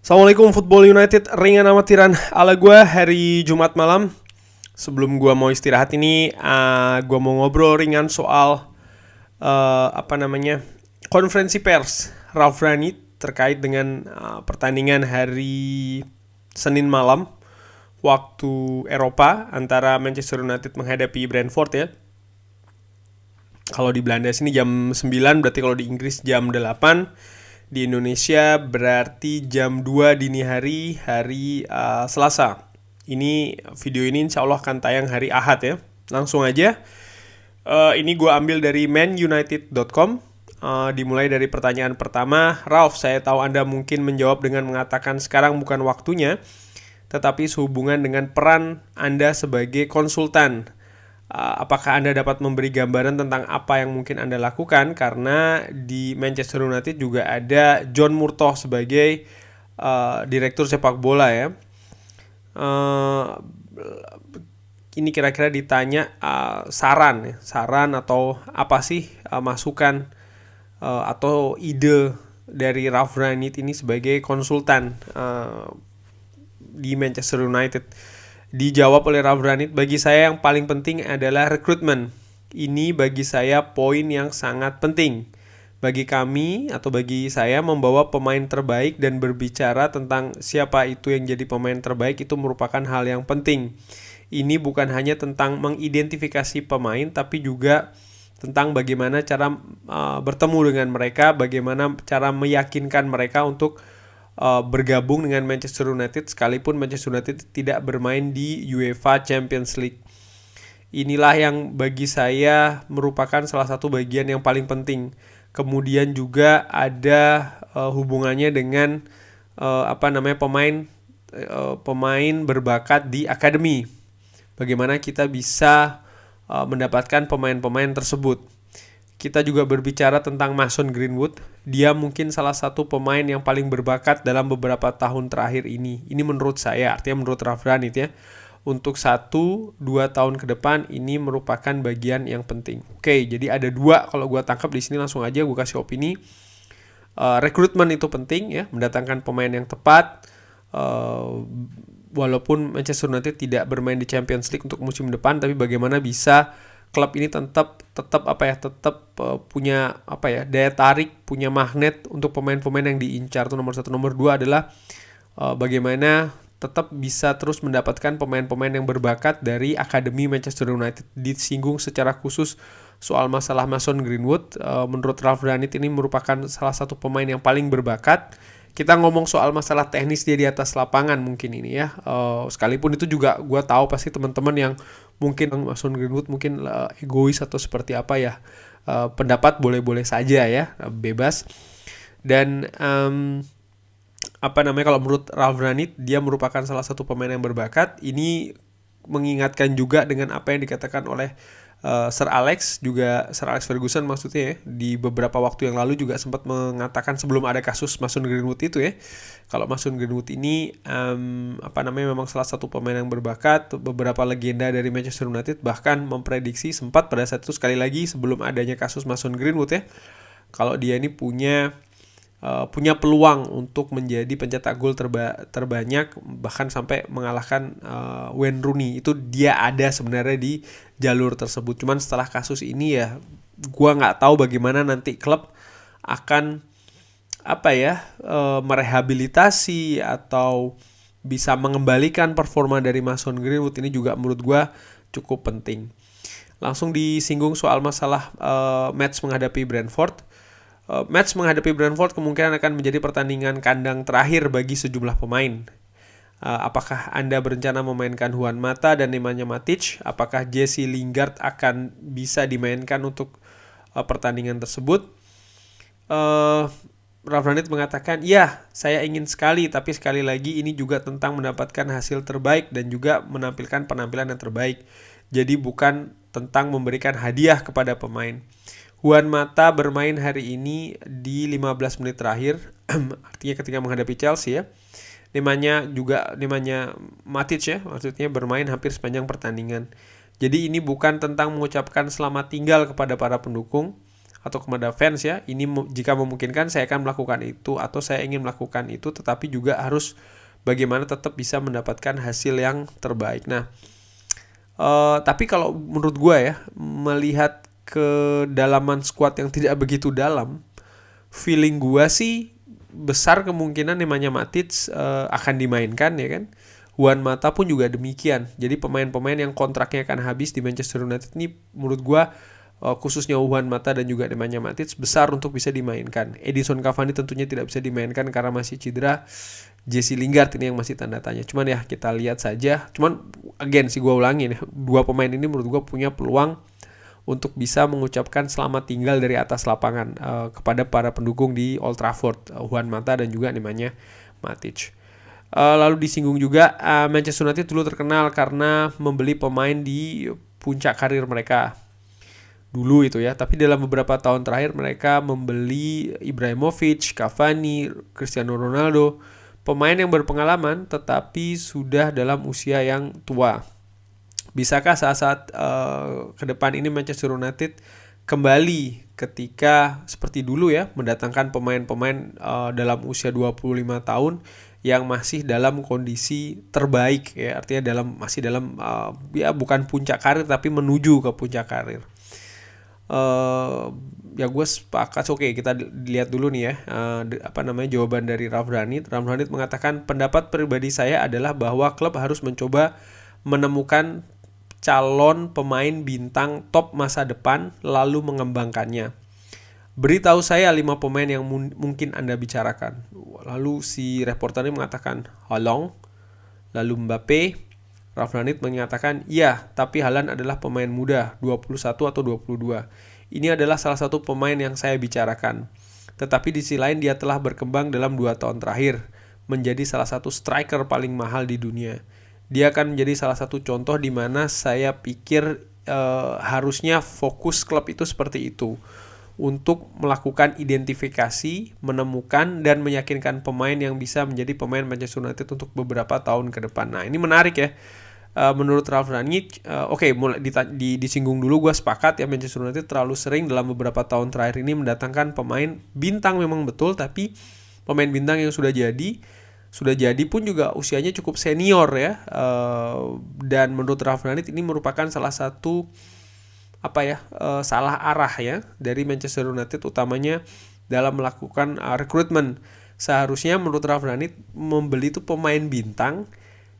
Assalamualaikum Football United, ringan amatiran ala gue hari Jumat malam. Sebelum gue mau istirahat ini, gue mau ngobrol ringan soal konferensi pers Ralf Rangnick terkait dengan pertandingan hari Senin malam waktu Eropa antara Manchester United menghadapi Brentford ya. Kalau di Belanda sini jam 9, berarti kalau di Inggris jam 8. Di Indonesia berarti jam 2 dini hari Selasa. Video ini insya Allah akan tayang hari Ahad ya. Langsung aja. Ini gue ambil dari manunited.com. Dimulai dari pertanyaan pertama. Ralf, saya tahu Anda mungkin menjawab dengan mengatakan sekarang bukan waktunya, tetapi sehubungan dengan peran Anda sebagai konsultan. Apakah Anda dapat memberi gambaran tentang apa yang mungkin Anda lakukan? Karena di Manchester United juga ada John Murtough sebagai direktur sepak bola ya. Ini kira-kira ditanya saran atau apa sih masukan atau ide dari Ralf Rangnick ini sebagai konsultan di Manchester United. Dijawab oleh Ralf Rangnick, bagi saya yang paling penting adalah rekrutmen. Ini bagi saya poin yang sangat penting. Bagi kami atau bagi saya membawa pemain terbaik dan berbicara tentang siapa itu yang jadi pemain terbaik itu merupakan hal yang penting. Ini bukan hanya tentang mengidentifikasi pemain, tapi juga tentang bagaimana cara bertemu dengan mereka, bagaimana cara meyakinkan mereka untuk bergabung dengan Manchester United sekalipun Manchester United tidak bermain di UEFA Champions League. Inilah yang bagi saya merupakan salah satu bagian yang paling penting. Kemudian juga ada hubungannya dengan pemain berbakat di akademi. Bagaimana kita bisa mendapatkan pemain-pemain tersebut. Kita juga berbicara tentang Mason Greenwood. Dia mungkin salah satu pemain yang paling berbakat dalam beberapa tahun terakhir ini. Ini menurut saya, artinya menurut Ralf Rangnick ya. Untuk 1-2 tahun ke depan ini merupakan bagian yang penting. Oke, jadi ada dua kalau gue tangkap di sini, langsung aja gue kasih opini. Rekrutmen itu penting ya, mendatangkan pemain yang tepat. Walaupun Manchester United tidak bermain di Champions League untuk musim depan, tapi bagaimana bisa klub ini tetap punya daya tarik, punya magnet untuk pemain-pemain yang diincar. Itu nomor 1. Nomor 2 adalah bagaimana tetap bisa terus mendapatkan pemain-pemain yang berbakat dari akademi Manchester United. Disinggung secara khusus soal masalah Mason Greenwood. Menurut Ralf Rangnick ini merupakan salah satu pemain yang paling berbakat. Kita ngomong soal masalah teknis dia di atas lapangan mungkin ini ya. Sekalipun itu juga gue tahu pasti teman-teman yang mungkin Mason Greenwood mungkin egois atau seperti apa ya. Pendapat boleh-boleh saja ya, bebas. Dan kalau menurut Ralf Rangnick dia merupakan salah satu pemain yang berbakat. Ini mengingatkan juga dengan apa yang dikatakan oleh Sir Alex Ferguson maksudnya ya, di beberapa waktu yang lalu juga sempat mengatakan sebelum ada kasus Mason Greenwood itu ya, kalau Mason Greenwood ini memang salah satu pemain yang berbakat. Beberapa legenda dari Manchester United bahkan memprediksi sempat pada saat itu, sekali lagi sebelum adanya kasus Mason Greenwood ya, kalau dia ini punya peluang untuk menjadi pencetak gol terbanyak, bahkan sampai mengalahkan Wayne Rooney. Itu dia ada sebenarnya di jalur tersebut. Cuman setelah kasus ini ya, gua nggak tahu bagaimana nanti klub akan merehabilitasi atau bisa mengembalikan performa dari Mason Greenwood. Ini juga menurut gua cukup penting. Langsung disinggung soal masalah match menghadapi Brentford. Match menghadapi Brentford kemungkinan akan menjadi pertandingan kandang terakhir bagi sejumlah pemain. Apakah Anda berencana memainkan Juan Mata dan Nemanja Matic? Apakah Jesse Lingard akan bisa dimainkan untuk pertandingan tersebut? Ralf Rangnick mengatakan, ya saya ingin sekali, tapi sekali lagi ini juga tentang mendapatkan hasil terbaik dan juga menampilkan penampilan yang terbaik. Jadi bukan tentang memberikan hadiah kepada pemain. Juan Mata bermain hari ini di 15 menit terakhir, artinya ketika menghadapi Chelsea ya. Nemanja Matic ya, maksudnya bermain hampir sepanjang pertandingan. Jadi ini bukan tentang mengucapkan selamat tinggal kepada para pendukung, atau kepada fans ya, ini jika memungkinkan saya akan melakukan itu atau saya ingin melakukan itu, tetapi juga harus bagaimana tetap bisa mendapatkan hasil yang terbaik. Nah, tapi kalau menurut gue ya, melihat kedalaman squad yang tidak begitu dalam, feeling gue sih besar kemungkinan Nemanja Matic akan dimainkan ya kan. Juan Mata pun juga demikian. Jadi pemain-pemain yang kontraknya akan habis di Manchester United ini menurut gue, khususnya Juan Mata dan juga Nemanja Matic besar untuk bisa dimainkan. Edinson Cavani tentunya tidak bisa dimainkan karena masih cedera. Jesse Lingard ini yang masih tanda tanya. Cuman ya kita lihat saja. Cuman again sih gue ulangin, dua pemain ini menurut gue punya peluang untuk bisa mengucapkan selamat tinggal dari atas lapangan kepada para pendukung di Old Trafford, Juan Mata dan juga Nemanja Matic. Lalu disinggung juga Manchester United dulu terkenal karena membeli pemain di puncak karir mereka dulu itu ya, tapi dalam beberapa tahun terakhir mereka membeli Ibrahimovic, Cavani, Cristiano Ronaldo, pemain yang berpengalaman tetapi sudah dalam usia yang tua. Bisakah saat-saat ke depan ini Manchester United kembali ketika seperti dulu ya, mendatangkan pemain-pemain dalam usia 25 tahun yang masih dalam kondisi terbaik ya, artinya masih dalam ya bukan puncak karir tapi menuju ke puncak karir. Ya gue sepakat. Oke, kita lihat dulu nih ya jawaban dari Ralf Rangnick. Ralf Rangnick mengatakan, pendapat pribadi saya adalah bahwa klub harus mencoba menemukan calon pemain bintang top masa depan lalu mengembangkannya. Beritahu saya 5 pemain yang mungkin Anda bicarakan. Lalu si reporternya mengatakan Haaland, lalu Mbappe. Ralf Rangnick mengatakan, ya, tapi Haaland adalah pemain muda, 21 atau 22. Ini adalah salah satu pemain yang saya bicarakan. Tetapi di sisi lain dia telah berkembang dalam 2 tahun terakhir, menjadi salah satu striker paling mahal di dunia. Dia akan menjadi salah satu contoh di mana saya pikir harusnya fokus klub itu seperti itu. Untuk melakukan identifikasi, menemukan, dan meyakinkan pemain yang bisa menjadi pemain Manchester United untuk beberapa tahun ke depan. Nah, ini menarik ya. Menurut Ralf Rangnick, mulai disinggung dulu, gue sepakat ya, Manchester United terlalu sering dalam beberapa tahun terakhir ini mendatangkan pemain bintang memang betul, tapi pemain bintang yang sudah jadi pun juga usianya cukup senior ya. Dan menurut Ralf Rangnick ini merupakan salah satu salah arah ya dari Manchester United, utamanya dalam melakukan rekrutmen. Seharusnya menurut Ralf Rangnick membeli itu pemain bintang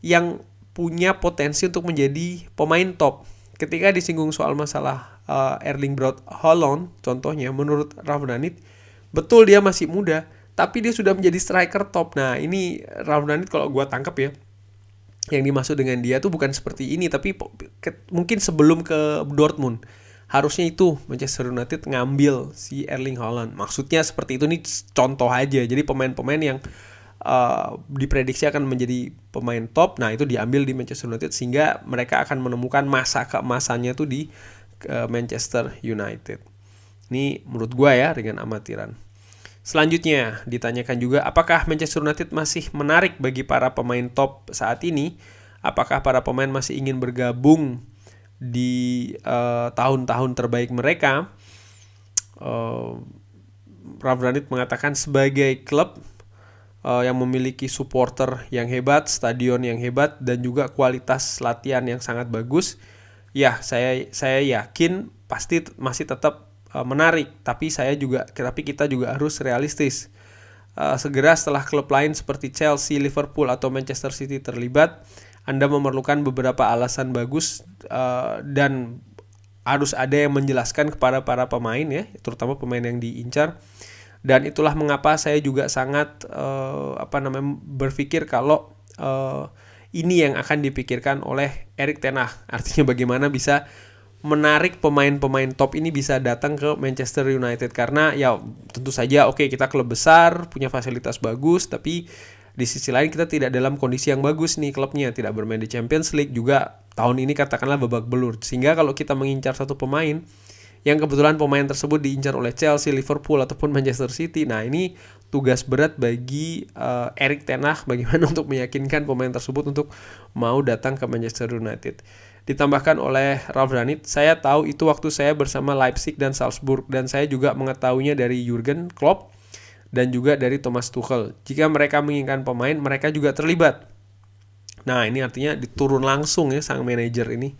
yang punya potensi untuk menjadi pemain top. Ketika disinggung soal masalah Erling Braut Haaland contohnya, menurut Ralf Rangnick betul dia masih muda, tapi dia sudah menjadi striker top. Nah, ini Ralf Rangnick kalau gue tangkap ya, yang dimaksud dengan dia tuh bukan seperti ini, tapi mungkin sebelum ke Dortmund harusnya itu Manchester United ngambil si Erling Haaland. Maksudnya seperti itu, nih contoh aja. Jadi pemain-pemain yang diprediksi akan menjadi pemain top, nah itu diambil di Manchester United sehingga mereka akan menemukan masa keemasannya tuh di Manchester United. Ini menurut gue ya, dengan amatiran. Selanjutnya ditanyakan juga, apakah Manchester United masih menarik bagi para pemain top saat ini? Apakah para pemain masih ingin bergabung di tahun-tahun terbaik mereka? Ralf Rangnick mengatakan, sebagai klub yang memiliki supporter yang hebat, stadion yang hebat, dan juga kualitas latihan yang sangat bagus, ya saya yakin pasti masih tetap menarik, tapi kita juga harus realistis. Segera setelah klub lain seperti Chelsea, Liverpool, atau Manchester City terlibat, Anda memerlukan beberapa alasan bagus dan harus ada yang menjelaskan kepada para pemain ya, terutama pemain yang diincar. Dan itulah mengapa saya juga sangat berpikir kalau ini yang akan dipikirkan oleh Erik ten Hag. Artinya bagaimana bisa menarik pemain-pemain top ini bisa datang ke Manchester United, karena ya tentu saja kita klub besar, punya fasilitas bagus, tapi di sisi lain kita tidak dalam kondisi yang bagus nih klubnya, tidak bermain di Champions League juga tahun ini, katakanlah babak belur. Sehingga kalau kita mengincar satu pemain yang kebetulan pemain tersebut diincar oleh Chelsea, Liverpool, ataupun Manchester City, nah ini tugas berat bagi Erik ten Hag bagaimana untuk meyakinkan pemain tersebut untuk mau datang ke Manchester United. Ditambahkan oleh Ralf Rangnick, saya tahu itu waktu saya bersama Leipzig dan Salzburg, dan saya juga mengetahuinya dari Jurgen Klopp dan juga dari Thomas Tuchel. Jika mereka menginginkan pemain, mereka juga terlibat. Nah, ini artinya diturun langsung ya sang manajer ini.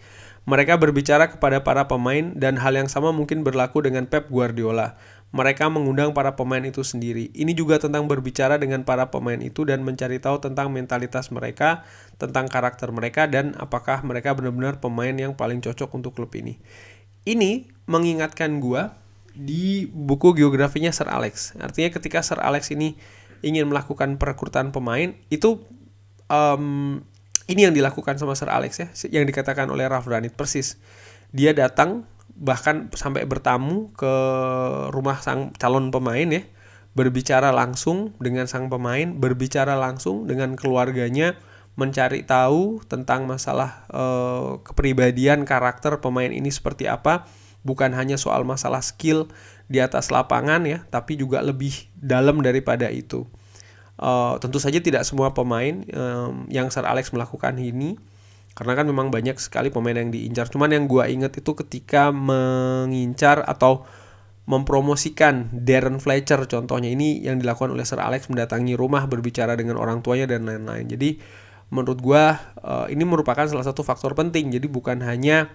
Mereka berbicara kepada para pemain dan hal yang sama mungkin berlaku dengan Pep Guardiola. Mereka mengundang para pemain itu sendiri. Ini juga tentang berbicara dengan para pemain itu dan mencari tahu tentang mentalitas mereka, tentang karakter mereka, dan apakah mereka benar-benar pemain yang paling cocok untuk klub ini. Ini mengingatkan gua di buku geografinya Sir Alex. Artinya ketika Sir Alex ini ingin melakukan perekrutan pemain, itu ini yang dilakukan sama Sir Alex ya, yang dikatakan oleh Ralf Rangnick persis. Dia datang bahkan sampai bertamu ke rumah sang calon pemain ya, berbicara langsung dengan sang pemain, berbicara langsung dengan keluarganya, mencari tahu tentang masalah kepribadian karakter pemain ini seperti apa, bukan hanya soal masalah skill di atas lapangan ya, tapi juga lebih dalam daripada itu. Tentu saja tidak semua pemain yang Sir Alex melakukan ini, karena kan memang banyak sekali pemain yang diincar. Cuman yang gue inget itu ketika mengincar atau mempromosikan Darren Fletcher contohnya, ini yang dilakukan oleh Sir Alex, mendatangi rumah, berbicara dengan orang tuanya dan lain-lain. Jadi menurut gue ini merupakan salah satu faktor penting. Jadi bukan hanya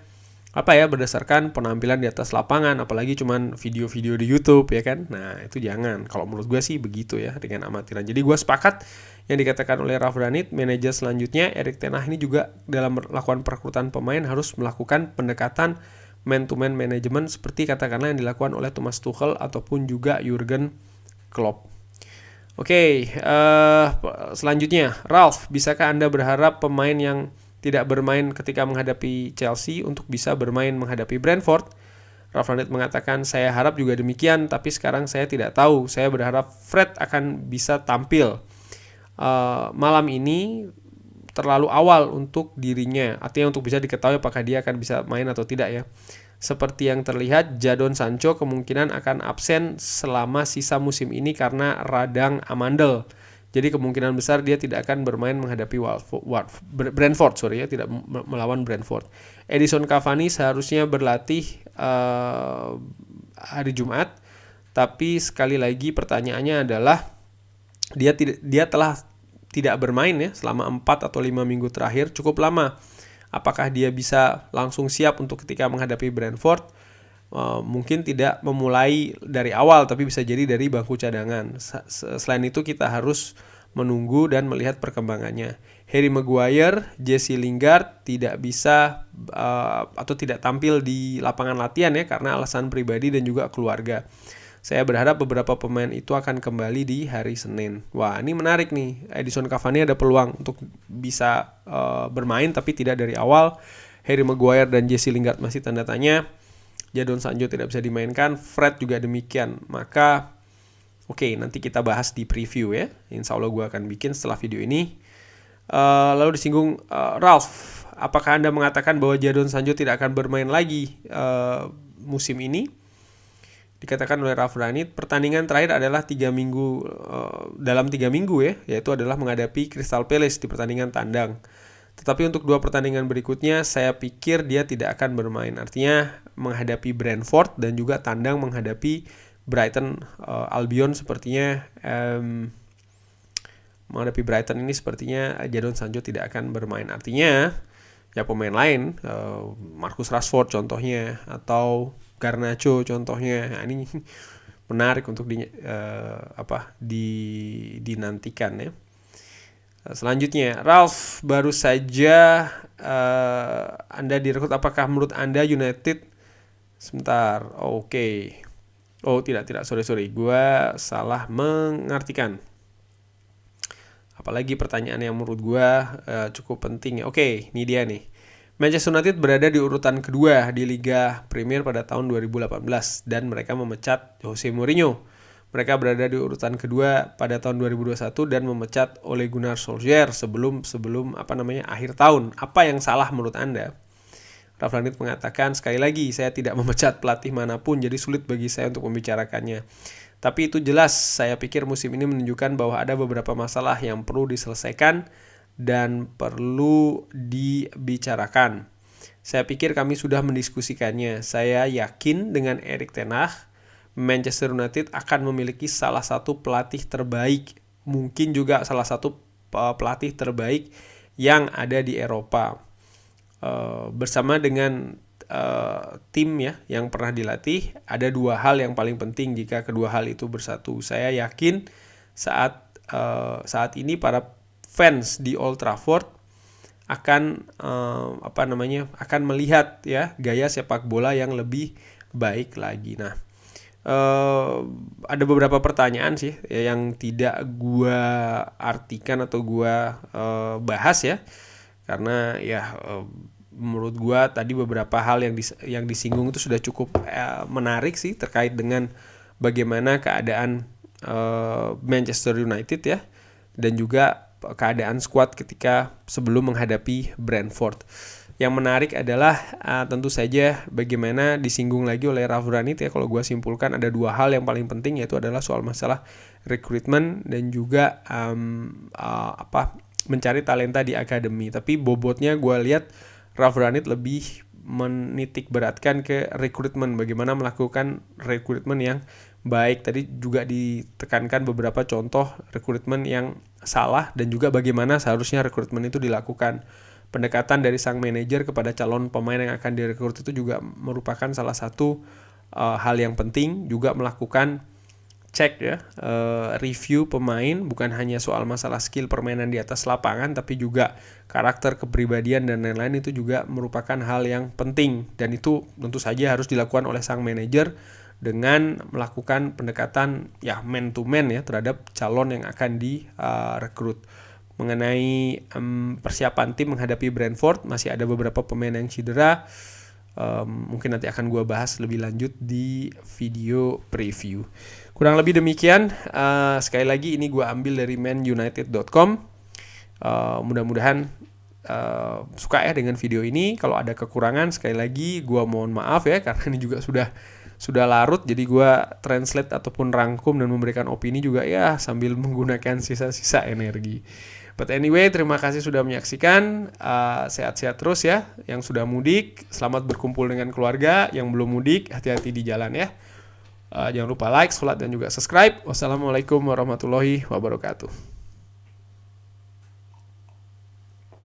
berdasarkan penampilan di atas lapangan, apalagi cuman video-video di YouTube ya kan. Nah, itu jangan. Kalau menurut gue sih begitu ya, dengan amatiran. Jadi gue sepakat yang dikatakan oleh Ralf Rangnick, manajer selanjutnya Erik ten Hag ini juga dalam melakukan perekrutan pemain harus melakukan pendekatan man-to-man management seperti katakanlah yang dilakukan oleh Thomas Tuchel ataupun juga Jurgen Klopp. Oke, selanjutnya, Ralf, bisakah Anda berharap pemain yang tidak bermain ketika menghadapi Chelsea untuk bisa bermain menghadapi Brentford? Ralf Rangnick mengatakan, saya harap juga demikian, tapi sekarang saya tidak tahu. Saya berharap Fred akan bisa tampil. Malam ini terlalu awal untuk dirinya, artinya untuk bisa diketahui apakah dia akan bisa main atau tidak ya. Seperti yang terlihat, Jadon Sancho kemungkinan akan absen selama sisa musim ini karena radang amandel. Jadi kemungkinan besar dia tidak akan bermain menghadapi Brentford, tidak melawan Brentford. Edison Cavani seharusnya berlatih hari Jumat, tapi sekali lagi pertanyaannya adalah dia telah tidak bermain ya selama 4 atau 5 minggu terakhir, cukup lama. Apakah dia bisa langsung siap untuk ketika menghadapi Brentford? Mungkin tidak memulai dari awal, tapi bisa jadi dari bangku cadangan. Selain itu kita harus menunggu dan melihat perkembangannya. Harry Maguire, Jesse Lingard tidak bisa atau tidak tampil di lapangan latihan ya karena alasan pribadi dan juga keluarga. Saya berharap beberapa pemain itu akan kembali di hari Senin. Wah, ini menarik nih. Edison Cavani ada peluang untuk bisa bermain tapi tidak dari awal. Harry Maguire dan Jesse Lingard masih tanda tanya. Jadon Sancho tidak bisa dimainkan. Fred juga demikian. Maka nanti kita bahas di preview ya. Insya Allah gue akan bikin setelah video ini. Lalu disinggung Ralf, apakah Anda mengatakan bahwa Jadon Sancho tidak akan bermain lagi musim ini? Dikatakan oleh Ralf Rangnick, pertandingan terakhir adalah 3 minggu dalam 3 minggu ya, yaitu adalah menghadapi Crystal Palace di pertandingan tandang. Tetapi untuk 2 pertandingan berikutnya saya pikir dia tidak akan bermain. Artinya menghadapi Brentford dan juga tandang menghadapi Brighton Albion sepertinya menghadapi Brighton ini sepertinya Jadon Sancho tidak akan bermain. Artinya ya pemain lain Marcus Rashford contohnya atau Garnacho contohnya. Nah, ini menarik untuk dinantikan ya. Selanjutnya, Ralf, baru saja Anda direkrut. Apakah menurut Anda United sebentar? Oke. Oh, tidak. Sorry. Gua salah mengartikan. Apalagi pertanyaan yang menurut gua cukup penting. Oke, ini dia nih. Manchester United berada di urutan kedua di Liga Premier pada tahun 2018 dan mereka memecat Jose Mourinho. Mereka berada di urutan kedua pada tahun 2021 dan memecat Ole Gunnar Solskjaer sebelum akhir tahun. Apa yang salah menurut Anda? Ralf Rangnick mengatakan, sekali lagi saya tidak memecat pelatih manapun, jadi sulit bagi saya untuk membicarakannya. Tapi itu jelas, saya pikir musim ini menunjukkan bahwa ada beberapa masalah yang perlu diselesaikan dan perlu dibicarakan. Saya pikir kami sudah mendiskusikannya. Saya yakin dengan Erik ten Hag, Manchester United akan memiliki salah satu pelatih terbaik, mungkin juga salah satu pelatih terbaik yang ada di Eropa. Bersama dengan tim ya yang pernah dilatih, ada dua hal yang paling penting jika kedua hal itu bersatu. Saya yakin saat ini para fans di Old Trafford akan akan melihat ya gaya sepak bola yang lebih baik lagi. Nah, ada beberapa pertanyaan sih ya, yang tidak gua artikan atau gua bahas ya, karena ya menurut gua tadi beberapa hal yang disinggung itu sudah cukup menarik sih terkait dengan bagaimana keadaan Manchester United ya, dan juga keadaan squad ketika sebelum menghadapi Brentford. Yang menarik adalah tentu saja bagaimana disinggung lagi oleh Ralf Rangnick ya. Kalau gue simpulkan ada dua hal yang paling penting, yaitu adalah soal masalah rekrutmen dan juga mencari talenta di akademi. Tapi bobotnya gue lihat Ralf Rangnick lebih menitik beratkan ke rekrutmen, bagaimana melakukan rekrutmen yang baik. Tadi juga ditekankan beberapa contoh rekrutmen yang salah dan juga bagaimana seharusnya rekrutmen itu dilakukan. Pendekatan dari sang manajer kepada calon pemain yang akan direkrut itu juga merupakan salah satu hal yang penting. Juga melakukan cek ya, review pemain, bukan hanya soal masalah skill permainan di atas lapangan, tapi juga karakter, kepribadian dan lain-lain. Itu juga merupakan hal yang penting, dan itu tentu saja harus dilakukan oleh sang manajer dengan melakukan pendekatan ya man to man ya terhadap calon yang akan direkrut. Mengenai persiapan tim menghadapi Brentford, masih ada beberapa pemain yang cedera. Mungkin nanti akan gue bahas lebih lanjut di video preview. Kurang lebih demikian. Sekali lagi ini gue ambil dari manunited.com. Mudah-mudahan suka ya dengan video ini. Kalau ada kekurangan, sekali lagi gue mohon maaf ya, karena ini juga sudah larut, jadi gue translate ataupun rangkum dan memberikan opini juga ya sambil menggunakan sisa-sisa energi. But anyway, terima kasih sudah menyaksikan. Sehat-sehat terus ya. Yang sudah mudik, selamat berkumpul dengan keluarga. Yang belum mudik, hati-hati di jalan ya. Jangan lupa like, sholat, dan juga subscribe. Wassalamualaikum warahmatullahi wabarakatuh.